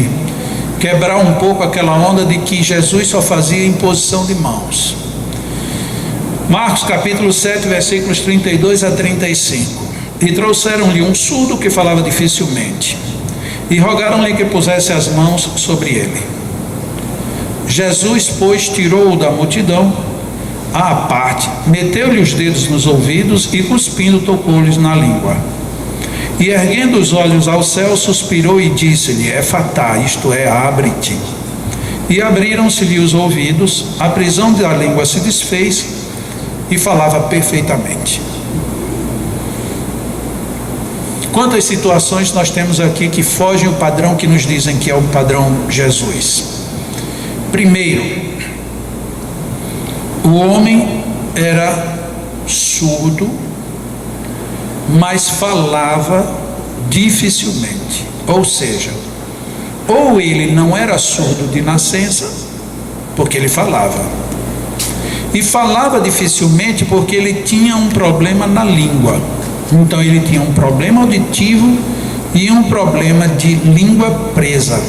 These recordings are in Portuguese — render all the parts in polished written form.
gente quebrar um pouco aquela onda de que Jesus só fazia imposição de mãos. Marcos capítulo 7, versículos 32 a 35. E trouxeram-lhe um surdo que falava dificilmente, e rogaram-lhe que pusesse as mãos sobre ele. Jesus, pois, tirou-o da multidão à parte, meteu-lhe os dedos nos ouvidos e, cuspindo, tocou-lhes na língua. E, erguendo os olhos ao céu, suspirou e disse-lhe: Efatá, isto é, abre-te. E abriram-se-lhe os ouvidos, a prisão da língua se desfez e falava perfeitamente. Quantas situações nós temos aqui que fogem o padrão que nos dizem que é o padrão Jesus? Primeiro, o homem era surdo, mas falava dificilmente. Ou seja, ou ele não era surdo de nascença, porque ele falava, e falava dificilmente porque ele tinha um problema na língua. Então ele tinha um problema auditivo e um problema de língua presa.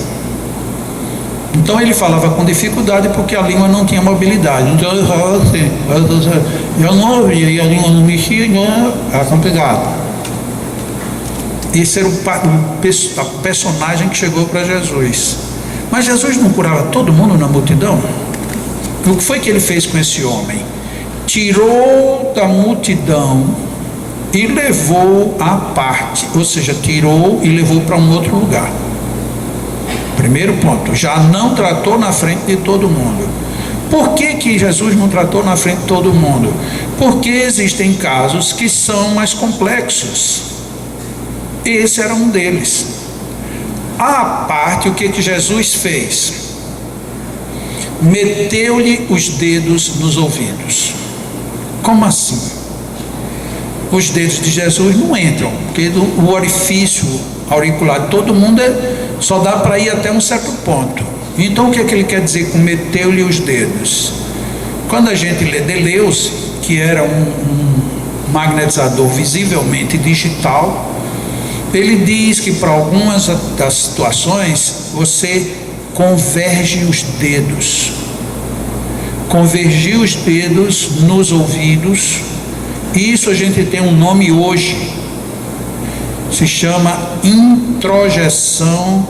Então ele falava com dificuldade porque a língua não tinha mobilidade. Então ele falava assim, eu não ouvia e a língua não mexia, então era complicado. Esse era a personagem que chegou para Jesus. Mas Jesus não curava todo mundo na multidão? O que foi que ele fez com esse homem? Tirou da multidão e levou à parte, ou seja, tirou e levou para um outro lugar. Primeiro ponto, já não tratou na frente de todo mundo. Por que Jesus não tratou na frente de todo mundo? Porque existem casos que são mais complexos. Esse era um deles. À parte, o que Jesus fez? Meteu-lhe os dedos nos ouvidos. Como assim? Os dedos de Jesus não entram, porque o orifício auricular de todo mundo só dá para ir até um certo ponto. Então o que ele quer dizer com meteu-lhe os dedos? Quando a gente lê Deleuze, que era um magnetizador visivelmente digital, ele diz que para algumas das situações você converge os dedos. Convergir os dedos nos ouvidos. Isso a gente tem um nome hoje, se chama introjeção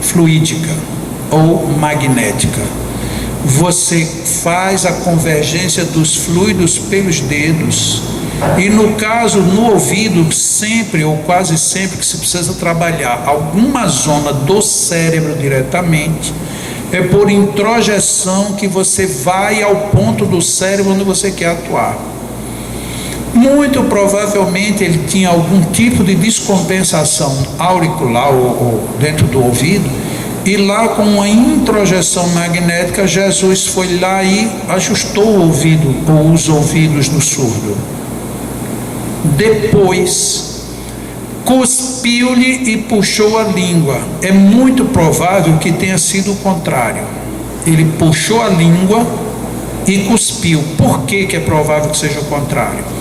fluídica ou magnética. Você faz a convergência dos fluidos pelos dedos, e no caso, no ouvido, sempre ou quase sempre que se precisa trabalhar alguma zona do cérebro diretamente, é por introjeção que você vai ao ponto do cérebro onde você quer atuar. Muito provavelmente ele tinha algum tipo de descompensação auricular ou dentro do ouvido, e lá com uma introjeção magnética Jesus foi lá e ajustou o ouvido ou os ouvidos do surdo. Depois cuspiu-lhe e puxou a língua. É muito provável que tenha sido o contrário. Ele puxou a língua e cuspiu. Por que é provável que seja o contrário?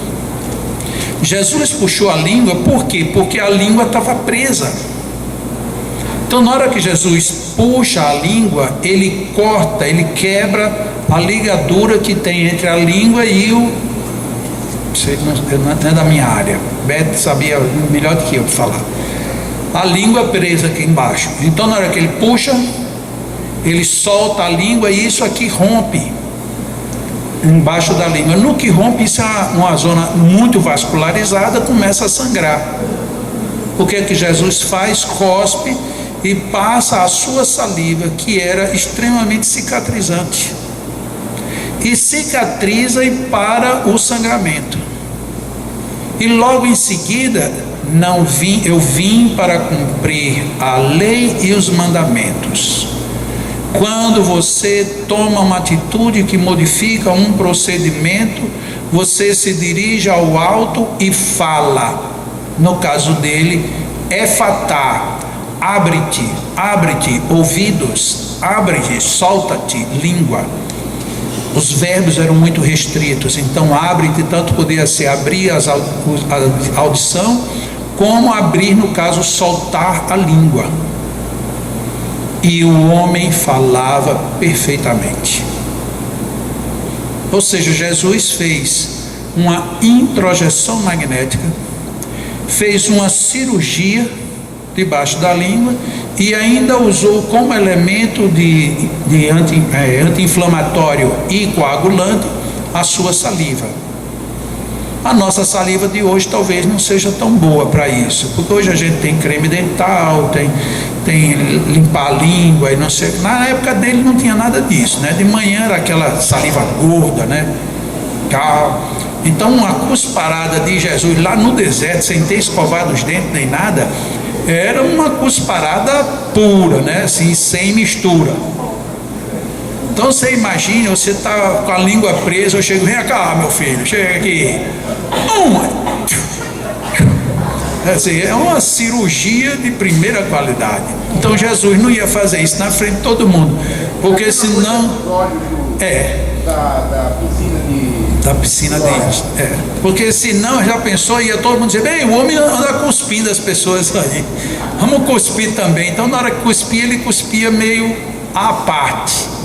Jesus puxou a língua, por quê? Porque a língua estava presa. Então na hora que Jesus puxa a língua, ele corta, ele quebra a ligadura que tem entre a língua e o... não é da minha área, Beto sabia melhor do que eu falar. A língua presa aqui embaixo. Então na hora que ele puxa, ele solta a língua e isso aqui rompe embaixo da língua. No que rompe, isso é uma zona muito vascularizada, começa a sangrar. O que é que Jesus faz? Cospe e passa a sua saliva, que era extremamente cicatrizante, e cicatriza e para o sangramento. E logo em seguida, eu vim para cumprir a lei e os mandamentos. Quando você toma uma atitude que modifica um procedimento, você se dirige ao alto e fala. No caso dele, efatá, abre-te, abre-te, ouvidos, abre-te, solta-te, língua. Os verbos eram muito restritos, então abre-te tanto poderia ser abrir a audição, como abrir, no caso, soltar a língua. e o homem falava perfeitamente. Ou seja, Jesus fez uma introjeção magnética, fez uma cirurgia debaixo da língua e ainda usou como elemento de anti-inflamatório e coagulante a sua saliva. A nossa saliva de hoje talvez não seja tão boa para isso, porque hoje a gente tem creme dental, tem limpar a língua e não sei. Na época dele não tinha nada disso, né? De manhã era aquela saliva gorda, né? Então uma cusparada de Jesus lá no deserto, sem ter escovado os dentes nem nada, era uma cusparada pura, né? Assim, sem mistura. Então você imagina, você está com a língua presa, eu chego, vem cá meu filho, chega aqui. Assim, é uma cirurgia de primeira qualidade. Então Jesus não ia fazer isso na frente de todo mundo, porque senão da piscina deles. Porque senão, já pensou, ia todo mundo dizer, bem, o homem anda cuspindo as pessoas aí, vamos cuspir também. Então na hora que cuspia, ele cuspia meio à parte.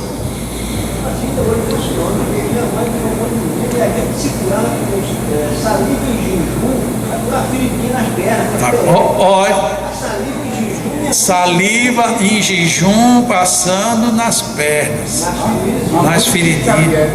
Saliva em jejum passando nas pernas, nas feridinhas.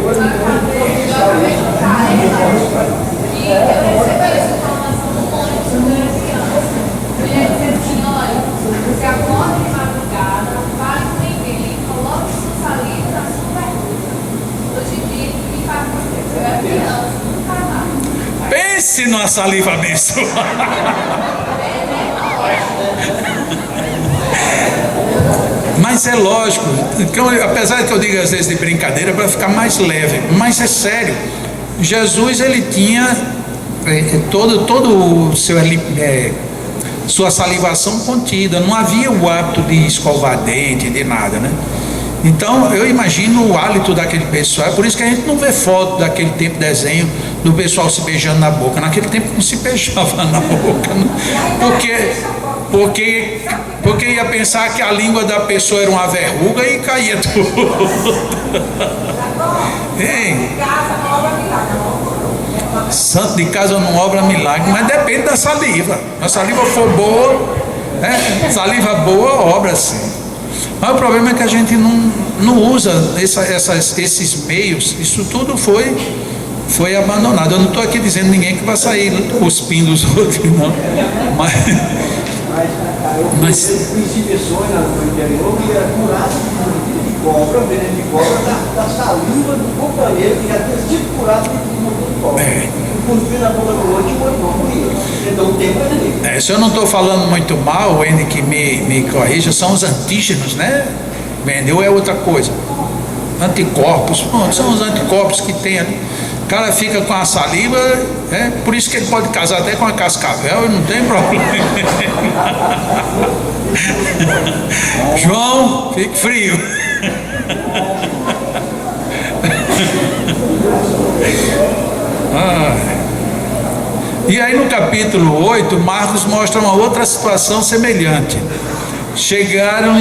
Pense numa saliva abençoada. Mas é lógico, apesar de que eu diga às vezes de brincadeira para ficar mais leve, mas é sério. Jesus, ele tinha todo o seu sua salivação contida, não havia o hábito de escovar dente, de nada, né? Então eu imagino o hálito daquele pessoal. É por isso que a gente não vê foto daquele tempo, desenho do pessoal se beijando na boca. Naquele tempo não se beijava na boca, né? Porque ia pensar que a língua da pessoa era uma verruga e caía tudo. Santo de casa não obra milagre, mas depende da saliva. Se a saliva for boa, saliva boa obra sim. Mas o problema é que a gente não usa esses meios. Isso tudo foi abandonado. Eu não estou aqui dizendo ninguém que vai sair cuspindo os outros, não. Mas instituições no interior que era curado de cobra, veneno de cobra, da saliva do companheiro que já tinha sido curado de cobra. Cuspiu na boca do outro e o outro não morria. Então tem coisa ali. Se eu não estou falando muito mal, o N que me corrija, são os antígenos, né? Ou é outra coisa. Anticorpos, são os anticorpos que tem ali. O cara fica com a saliva, por isso que ele pode casar até com a cascavel e não tem problema. João, fique frio. E aí no capítulo 8, Marcos mostra uma outra situação semelhante. Chegaram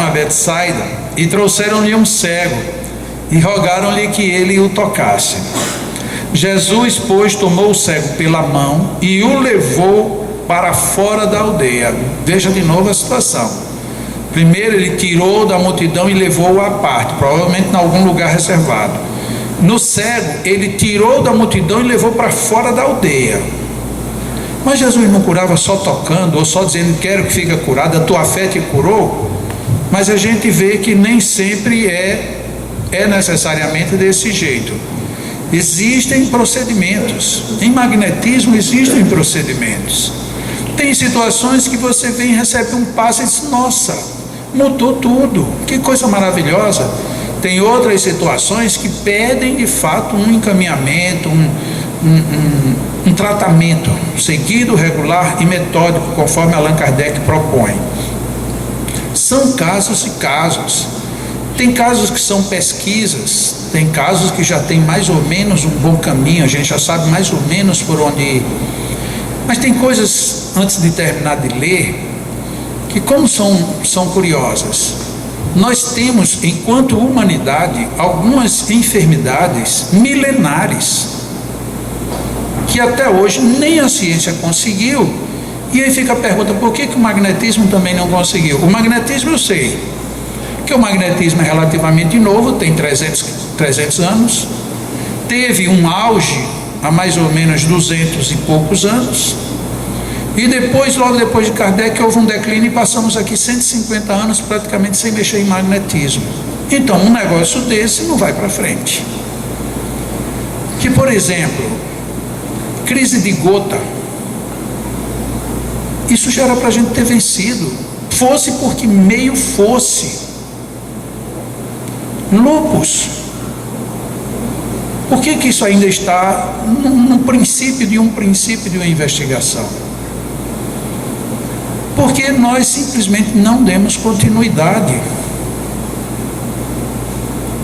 a Betsaida e trouxeram-lhe um cego e rogaram-lhe que ele o tocasse. Jesus, pois, tomou o cego pela mão e o levou para fora da aldeia. Veja de novo a situação. Primeiro ele tirou da multidão e levou-o à parte, provavelmente em algum lugar reservado. No cego, ele tirou da multidão e levou para fora da aldeia. Mas Jesus não curava só tocando, ou só dizendo, quero que fique curado, a tua fé te curou. Mas a gente vê que nem sempre é necessariamente desse jeito. Existem procedimentos. Em magnetismo existem procedimentos. Tem situações que você vem e recebe um passe e diz, nossa, mudou tudo, que coisa maravilhosa. Tem outras situações que pedem de fato um encaminhamento, um tratamento seguido, regular e metódico, conforme Allan Kardec propõe. São casos e casos. Tem casos que são pesquisas, tem casos que já tem mais ou menos um bom caminho, a gente já sabe mais ou menos por onde ir. Mas tem coisas, antes de terminar de ler, que como são curiosas. Nós temos, enquanto humanidade, algumas enfermidades milenares, que até hoje nem a ciência conseguiu. E aí fica a pergunta, por que o magnetismo também não conseguiu? O magnetismo eu sei, que o magnetismo é relativamente novo, tem 300 anos, teve um auge há mais ou menos 200 e poucos anos, e depois, logo depois de Kardec, houve um declínio e passamos aqui 150 anos praticamente sem mexer em magnetismo. Então um negócio desse não vai para frente. Que, por exemplo, crise de gota, isso já era para a gente ter vencido, fosse porque meio fosse. Lúpus, por que isso ainda está no princípio de uma investigação? Porque nós simplesmente não demos continuidade.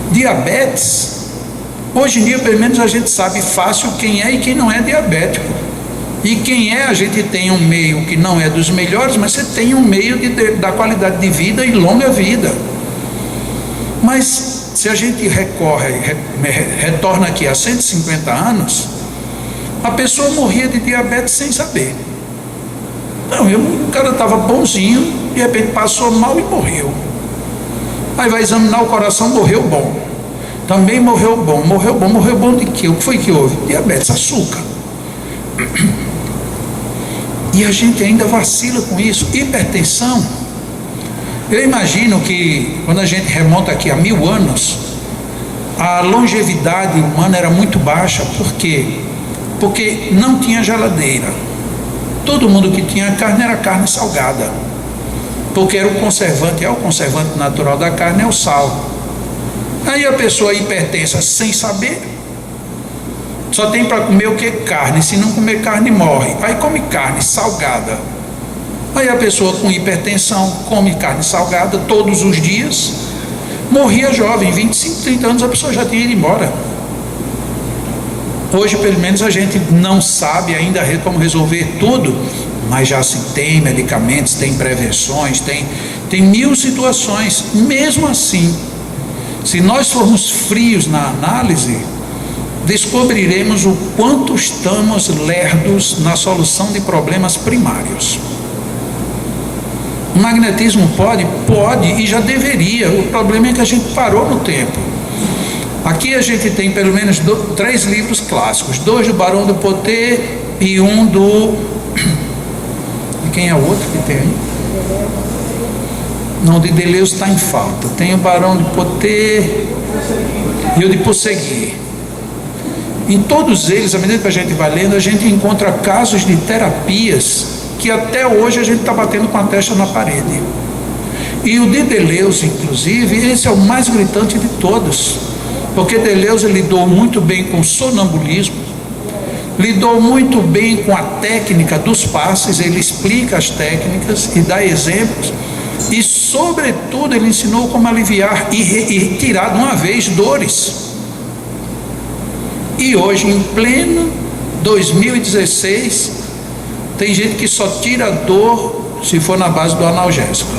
Diabetes, hoje em dia pelo menos a gente sabe fácil quem é e quem não é diabético. E quem é, a gente tem um meio que não é dos melhores, mas você tem um meio da qualidade de vida e longa vida. Mas se a gente retorna aqui a 150 anos, a pessoa morria de diabetes sem saber. Não, o cara estava bonzinho, de repente passou mal e morreu. Aí vai examinar o coração, morreu bom. Também morreu bom de quê? O que foi que houve? Diabetes, açúcar. E a gente ainda vacila com isso. Hipertensão. Eu imagino que quando a gente remonta aqui a 1000 anos, a longevidade humana era muito baixa. Por quê? Porque não tinha geladeira. Todo mundo que tinha carne era carne salgada, porque era o conservante natural da carne é o sal. Aí a pessoa hipertensa sem saber, só tem para comer o que? Carne. Se não comer carne morre. Aí come carne salgada. Aí a pessoa com hipertensão come carne salgada todos os dias, morria jovem, 25, 30 anos a pessoa já tinha ido embora. Hoje pelo menos a gente não sabe ainda como resolver tudo, mas já se tem medicamentos, tem prevenções, tem mil situações. Mesmo assim, se nós formos frios na análise, descobriremos o quanto estamos lerdos na solução de problemas primários. O magnetismo pode e já deveria. O problema é que a gente parou no tempo. Aqui a gente tem pelo menos 3 livros clássicos, 2 do Barão do Poté e um do... E quem é o outro que tem aí? Não, o de Deleuze está em falta. Tem o Barão do Poté e o de Ponsegui. Em todos eles, à medida que a gente vai lendo, a gente encontra casos de terapias que até hoje a gente está batendo com a testa na parede. E o de Deleuze, inclusive, esse é o mais gritante de todos, porque Deleuze lidou muito bem com o sonambulismo, lidou muito bem com a técnica dos passes, ele explica as técnicas e dá exemplos, e sobretudo ele ensinou como aliviar e tirar de uma vez dores. E hoje, em pleno 2016, tem gente que só tira dor se for na base do analgésico.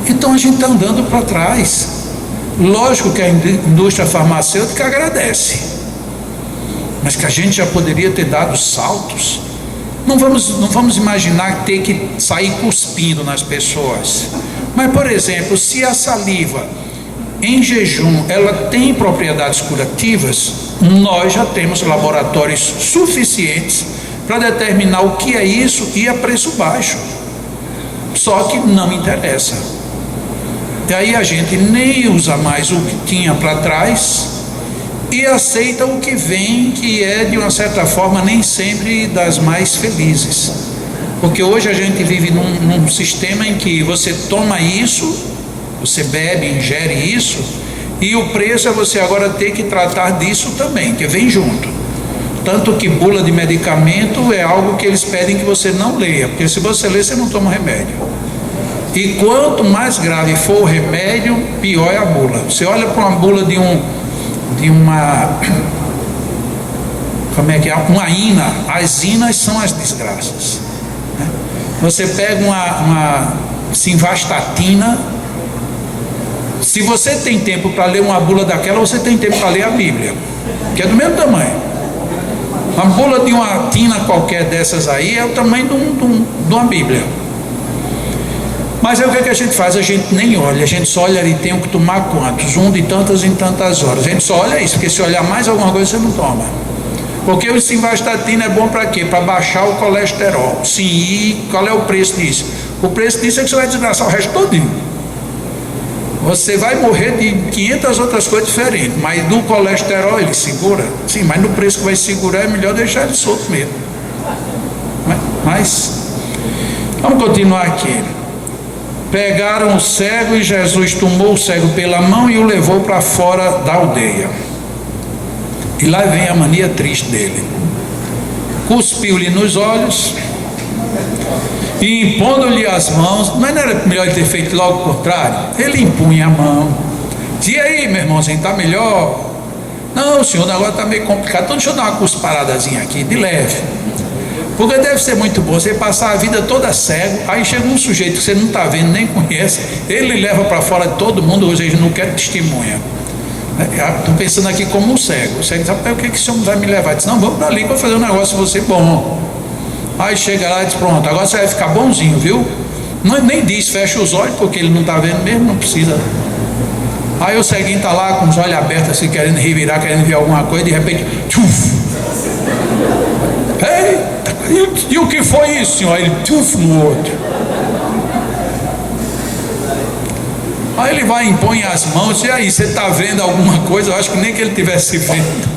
Então a gente está andando para trás. Lógico que a indústria farmacêutica agradece, mas que a gente já poderia ter dado saltos. Não vamos imaginar ter que sair cuspindo nas pessoas. Mas, por exemplo, se a saliva em jejum ela tem propriedades curativas, nós já temos laboratórios suficientes para determinar o que é isso e a preço baixo. Só que não interessa. E aí a gente nem usa mais o que tinha para trás e aceita o que vem, que é de uma certa forma nem sempre das mais felizes. Porque hoje a gente vive num sistema em que você toma isso, você bebe, ingere isso, e o preço é você agora ter que tratar disso também, que vem junto. Tanto que bula de medicamento é algo que eles pedem que você não leia, porque se você ler, você não toma remédio. E quanto mais grave for o remédio, pior é a bula. Você olha para uma bula de uma como é que é? Uma ina. As inas são as desgraças, né? Você pega uma simvastatina. Se você tem tempo para ler uma bula daquela, você tem tempo para ler a Bíblia, que é do mesmo tamanho. Uma bula de uma tina qualquer dessas aí é o tamanho de uma Bíblia. Mas aí o que a gente faz? A gente nem olha, a gente só olha ali, tenho que tomar quantos? Um de tantas em tantas horas. A gente só olha isso, porque se olhar mais alguma coisa você não toma. Porque o simvastatina é bom para quê? Para baixar o colesterol. Sim, e qual é o preço disso? O preço disso é que você vai desgraçar o resto todinho. Você vai morrer de 500 outras coisas diferentes, mas do colesterol ele segura. Sim, mas no preço que vai segurar é melhor deixar ele solto mesmo. Mas vamos continuar aqui. Pegaram o cego e Jesus tomou o cego pela mão e o levou para fora da aldeia. E lá vem a mania triste dele. Cuspiu-lhe nos olhos e impondo-lhe as mãos. Mas não era melhor ele ter feito logo o contrário? Ele impunha a mão. E aí, meu irmãozinho, está melhor? Não, senhor, agora está meio complicado. Então deixa eu dar uma cusparadazinha aqui, de leve. Porque deve ser muito bom você passar a vida toda cego, aí chega um sujeito que você não está vendo, nem conhece, ele leva para fora de todo mundo, ou seja, não quer testemunha. Estou pensando aqui como um cego. O cego diz, rapaz, o que esse homem vai me levar? Ele diz, não, vamos para ali para fazer um negócio você bom. Aí chega lá e diz, pronto, agora você vai ficar bonzinho, viu? Não, nem diz, fecha os olhos, porque ele não está vendo mesmo, não precisa. Aí o ceguinho está lá com os olhos abertos, assim, querendo revirar, querendo ver alguma coisa, de repente, tchuf! Ei! E o que foi isso, senhor? Ele tchuf no outro. Aí ele vai, impõe as mãos, e aí, você está vendo alguma coisa? Eu acho que nem que ele estivesse vendo.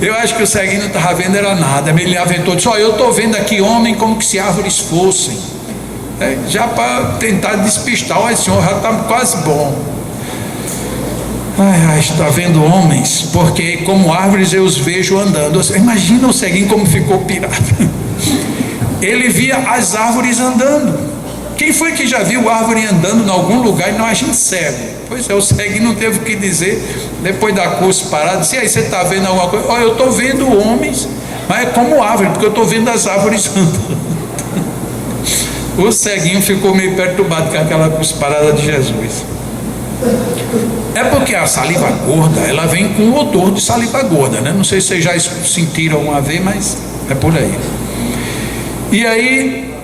Eu acho que o ceguinho não estava vendo era nada. Ele aventou, disse, eu estou vendo aqui homem como que se árvores fossem. Já para tentar despistar, olha senhor, já está quase bom. Está vendo homens, porque como árvores eu os vejo andando. Imagina o ceguinho como ficou pirado. Ele via as árvores andando. Quem foi que já viu árvore andando em algum lugar e não a gente cego? Pois é, o ceguinho não teve o que dizer depois da curso parado. Se aí você está vendo alguma coisa, eu estou vendo homens, mas é como árvore, porque eu estou vendo as árvores andando. O ceguinho ficou meio perturbado com aquela curso parada de Jesus. É porque a saliva gorda, ela vem com o odor de saliva gorda, né? Não sei se vocês já sentiram alguma vez, mas é por aí. E aí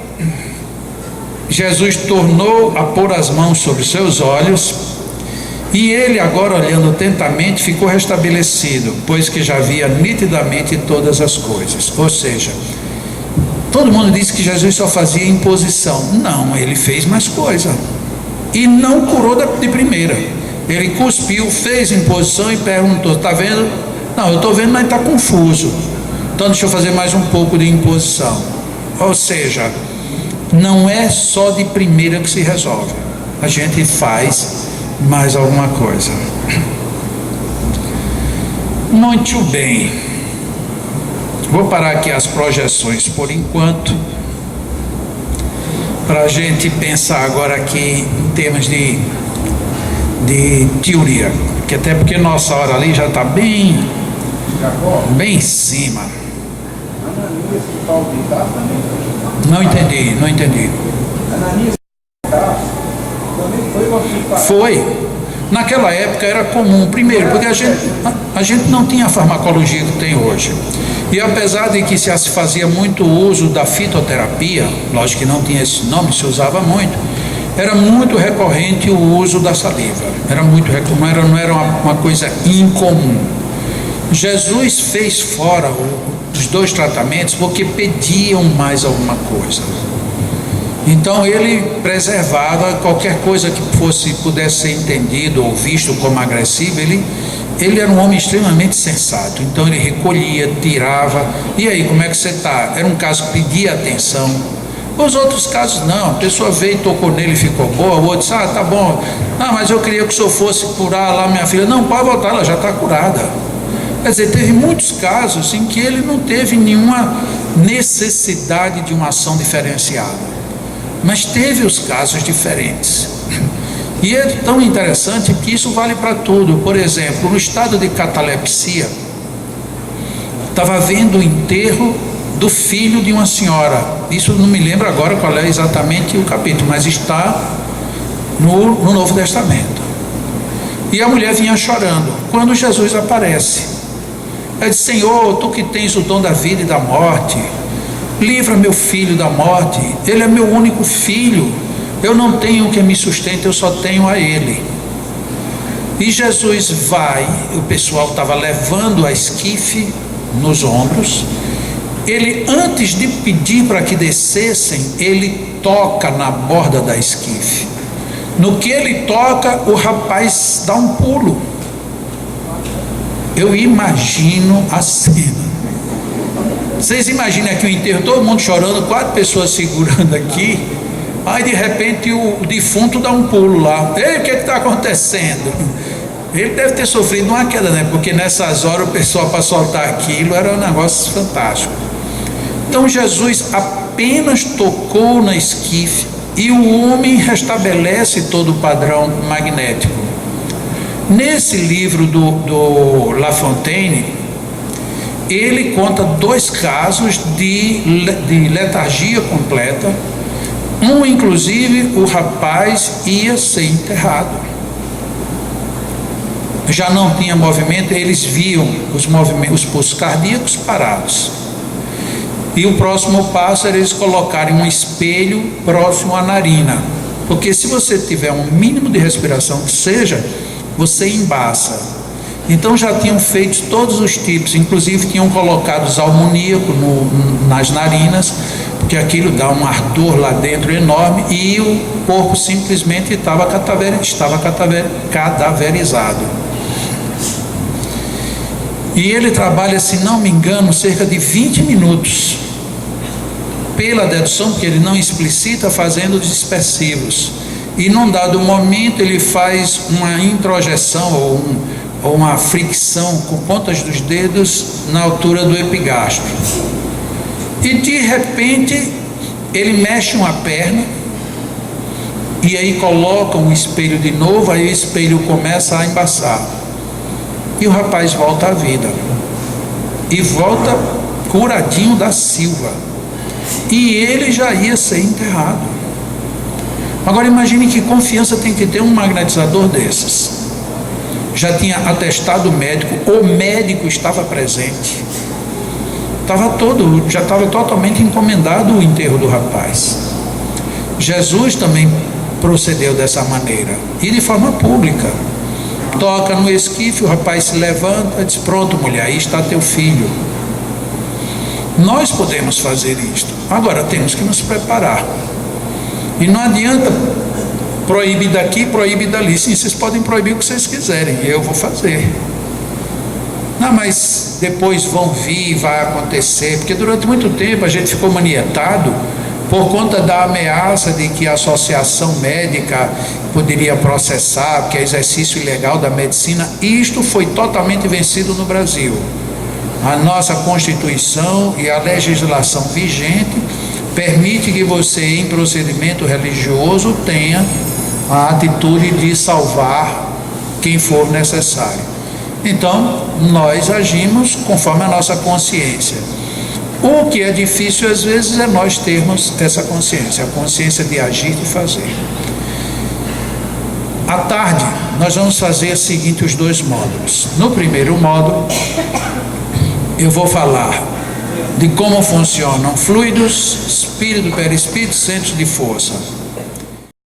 Jesus tornou a pôr as mãos sobre seus olhos, e ele, agora olhando atentamente, ficou restabelecido, pois que já via nitidamente todas as coisas. Ou seja, todo mundo disse que Jesus só fazia imposição. Não, ele fez mais coisa. E não curou de primeira. Ele cuspiu, fez imposição e perguntou, está vendo? Não, eu estou vendo, mas está confuso. Então deixa eu fazer mais um pouco de imposição. Ou seja, não é só de primeira que se resolve. A gente faz mais alguma coisa. Muito bem. Vou parar aqui as projeções por enquanto, para a gente pensar agora aqui em termos de teoria, que até porque nossa hora ali já está bem em cima. Não entendi. Foi. Naquela época era comum, primeiro, porque a gente não tinha a farmacologia que tem hoje. E apesar de que se fazia muito uso da fitoterapia, lógico que não tinha esse nome, se usava muito, era muito recorrente o uso da saliva. Era muito recorrente, não era uma coisa incomum. Jesus fez fora os dois tratamentos porque pediam mais alguma coisa. Então ele preservava qualquer coisa que pudesse ser entendido ou visto como agressivo. Ele era um homem extremamente sensato. Então ele recolhia, tirava. E aí, como é que você está? Era um caso que pedia atenção. Os outros casos não, a pessoa veio, tocou nele e ficou boa. O outro disse, tá bom, mas eu queria que o senhor fosse curar lá minha filha. Não, pode voltar, ela já está curada. Quer dizer, teve muitos casos em que ele não teve nenhuma necessidade de uma ação diferenciada, mas teve os casos diferentes. E é tão interessante que isso vale para tudo. Por exemplo, no estado de catalepsia, estava havendo o enterro do filho de uma senhora. Isso não me lembro agora qual é exatamente o capítulo, mas está no Novo Testamento. E a mulher vinha chorando quando Jesus aparece. Ela disse: Senhor, tu que tens o dom da vida e da morte, livra meu filho da morte. Ele é meu único filho, eu não tenho quem me sustente, eu só tenho a ele. E Jesus vai, o pessoal estava levando a esquife nos ombros. Ele, antes de pedir para que descessem, ele toca na borda da esquife. No que ele toca, o rapaz dá um pulo. Eu imagino a cena. Vocês imaginem aqui o enterro, todo mundo chorando, 4 pessoas segurando aqui. Aí de repente o defunto dá um pulo lá. Ei, o que está acontecendo? Ele deve ter sofrido uma queda, né? Porque nessas horas o pessoal, para soltar aquilo, era um negócio fantástico. Então Jesus apenas tocou na esquife e o homem restabelece todo o padrão magnético. Nesse livro do La Fontaine, ele conta 2 casos de letargia completa. Um, inclusive, o rapaz ia ser enterrado. Já não tinha movimento, eles viam os movimentos, os pulsos cardíacos parados. E o próximo passo era eles colocarem um espelho próximo à narina, porque se você tiver um mínimo de respiração que seja, você embaça. Então já tinham feito todos os tipos, inclusive tinham colocado amoníaco nas narinas, porque aquilo dá um ardor lá dentro enorme, e o corpo simplesmente estava cadaverizado. E ele trabalha, se não me engano, cerca de 20 minutos, pela dedução, porque ele não explicita, fazendo dispersivos. E num dado momento ele faz uma introjeção ou uma fricção com pontas dos dedos na altura do epigastro. E de repente ele mexe uma perna, e aí coloca um espelho de novo, aí o espelho começa a embaçar. E o rapaz volta à vida. E volta curadinho da Silva. E ele já ia ser enterrado. Agora imagine que confiança tem que ter um magnetizador desses. Já tinha atestado médico, o médico estava presente. Já estava totalmente encomendado o enterro do rapaz. Jesus também procedeu dessa maneira, e de forma pública. Toca no esquife, o rapaz se levanta e diz: pronto, mulher, aí está teu filho. Nós podemos fazer isto. Agora temos que nos preparar. E não adianta proibir daqui, proibir dali. Sim, vocês podem proibir o que vocês quiserem, eu vou fazer. Não, mas depois vão vir, vai acontecer, porque durante muito tempo a gente ficou manietado por conta da ameaça de que a associação médica poderia processar, porque é exercício ilegal da medicina. E isto foi totalmente vencido no Brasil. A nossa Constituição e a legislação vigente permite que você, em procedimento religioso, tenha a atitude de salvar quem for necessário. Então, nós agimos conforme a nossa consciência. O que é difícil às vezes é nós termos essa consciência, a consciência de agir e de fazer. À tarde, nós vamos fazer o seguinte, os 2 módulos. No primeiro módulo, eu vou falar de como funcionam fluidos, espírito, perispírito, centros de força.